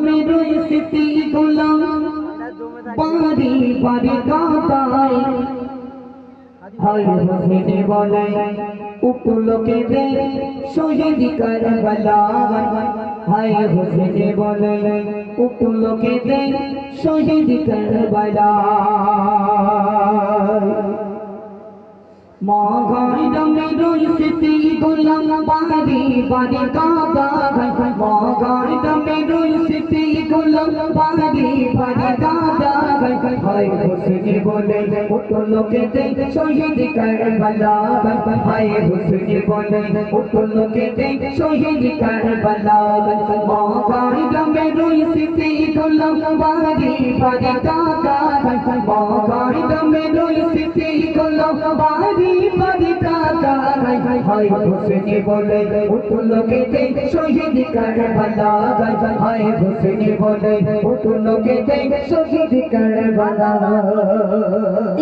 মেরোয় স্মৃতি গোলাম বাড়ি বাড়ি কাঁদায় হায় হোসেনে বলে উপলোকে দে শহীদ কারবালা হায় হোসেনে বলে উপলোকে দে শহীদ কারবালা মগাই মেরোয় স্মৃতি গোলাম বাড়ি বাড়ি কাঁদায় মগাই মেরোয় স্মৃতি গোলাম বাড়ি বাড়ি কাঁদায় হায় হোসেনে বলে উপলোকে দে শহীদ কারবালা হায় হোসেনে বলে উপলোকে দে শহীদ কারবালা মগাই মেরোয় স্মৃতি গোলাম বাড়ি বাড়ি কাঁদায় মগাই মেরোয় স্মৃতি গোলাম বাড়ি বাড়ি কাঁদায় হায় হোসেনে বলে উপলোকে দে শহীদ কারবালা হায় হোসেনে বলে উপলোকে দে শহীদ কারবালা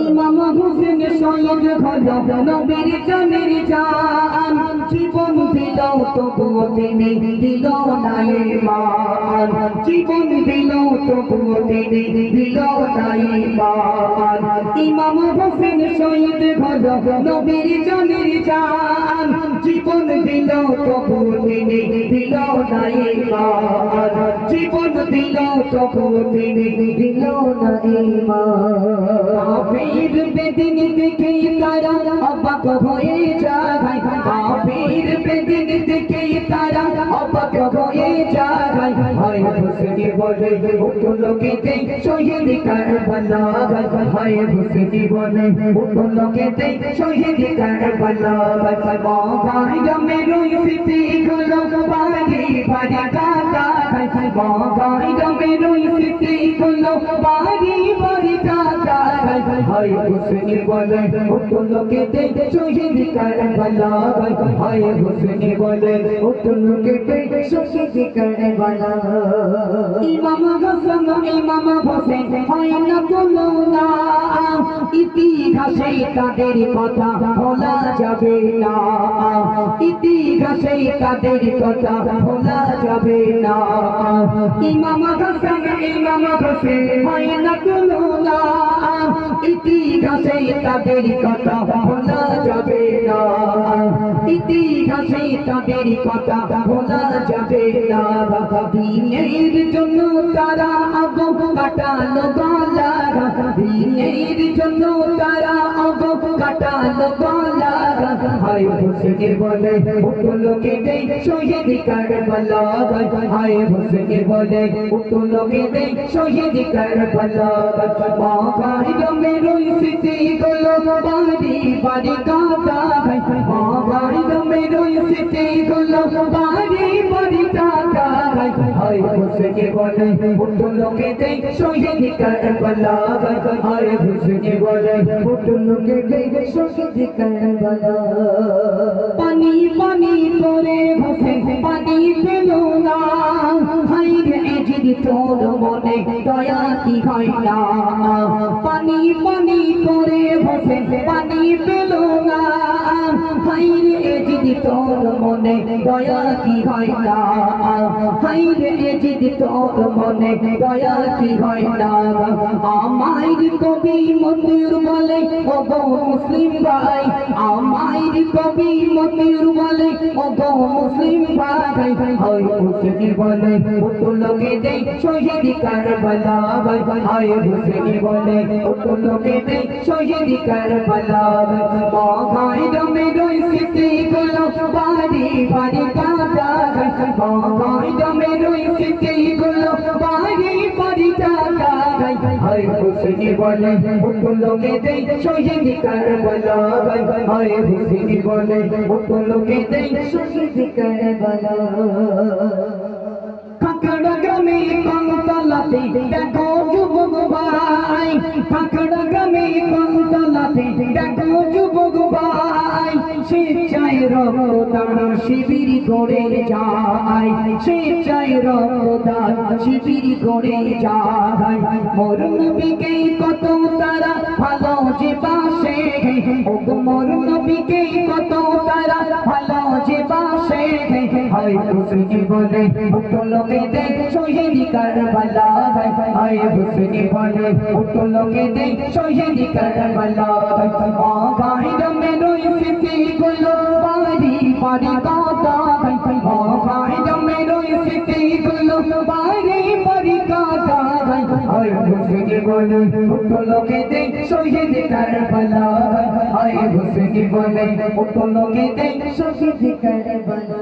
ইমাম হোসেন শহীদ হলো নবীর জানের জান জীবন দিল তবুও তিনি দিল না ঈমান জীবন দিল তবুও তিনি দিল না ঈমান ইমাম হোসেন শহীদ হলো নবীর জানের জান জীবন দিল তবুও তিনি দিল না ঈমান জীবন দিল তবুও তিনি দিল না ঈমান কাফির বেদিন দেখে তারা অবাক হয়ে যায় কাফির বেদিন দেখে তারা অবাক হয়ে যায় হায় হোসেনে বলে উপলোকে দে শহীদ কারবালা হায় হোসেনে বলে উপলোকে দে শহীদ কারবালা মগাই মেরোয় স্মৃতি গোলাম বাড়ি বাড়ি কাঁদায় মগাই মেরোয় স্মৃতি গোলাম বাড়ি বাড়ি কাঁদায় হায় হোসেনে বলে উপলোকে দে শহীদ কারবালা হায় হোসেনে বলে উপলোকে দে শহীদ কারবালা ইমাম হোসেন হয় না তুলনা ইতিহাসে তাদের কথা ভোলা যাবে না ইতিহাসে তাদের কথা ভোলা যাবে না ইমাম হোসেন হয় না তুলনা ইতিহাসে তাদের কথা ভোলা যাবে না ইতিহাসে তাদের কথা ভোলা যাবে না দিনের জন্য তারা আগ কাটালো গলা দিনের জন্য তারা আগ কাটালো গলা হায় হোসেনে বলে উপলোকে দে শহীদ কারবালা হায় হোসেনে বলে উপলোকে দে শহীদ কারবালা মগাই মেরোয় স্মৃতি গোলাম বাড়ি বাড়ি কাঁদায় মগাই মেরোয় স্মৃতি গোলাম বাড়ি বাড়ি কাঁদায় হায় হোসেনে বলে উপলোকে দে শহীদ কারবালা হায় হোসেনে বলে উপলোকে দে শহীদ কারবালা পানি পানি করে ভাসে পানি পেল না হায় রে যদি তোর মনে দয়া কি হয় না পানি পানি করে ভাসে পানি পেল না হায় রে যদি তোর মনে দয়া কি হয় না হায় রে যদি তোর মনে দয়া কি হয় না আমায় কবি মতিউর বলে ও গো মুসলিম ভাই আমায় কবি মতিউর বলে ও গো মুসলিম ভাই হায় হোসেনে বলে উপলোকে দে শহীদ কারবালা হায় হোসেনে বলে উপলোকে দে শহীদ কারবালা মগাই মেরোয় স্মৃতি গোলাম বাড়ি বাড়ি কাঁদায় মগাই মেরোয় স্মৃতি গোলাম বাড়ি বাড়ি কাঁদায় হায় হোসেনে বলে উপলোকে দে শহীদ কারবালা হায় হোসেনে বলে উপলোকে দে শহীদ কারবালা কাকড়া গ্রামে কন্তলাতে দেখো যুবক ভাই কাকড়া গ্রামে কন্তলাতে দেখো যুবক ভাই স্বেচ্ছায় রক্তদান শিবির করে যায় স্বেচ্ছায় রক্তদান শিবির করে যায় মোর নবীকে কত তারা ভালো যে বাসে মোর নবীকে কত তারা ভালো যে বাসে হায় হুসনি বলে উঠো লোকে দে শহীদ কারবালা হায় হুসনি বলে উঠো লোকে দে শহীদ কারবালা মা গায়ের মেরুই স্মৃতি গুলো বাড়ি বাড়ি কাঁদা মা গায়ের মেরুই স্মৃতি গুলো বাড়ি বাড়ি কাঁদা হায় হুসনি বলে উঠো লোকে দে শহীদ কারবালা হায় হুসনি বলে উঠো লোকে দে শহীদ কারবালা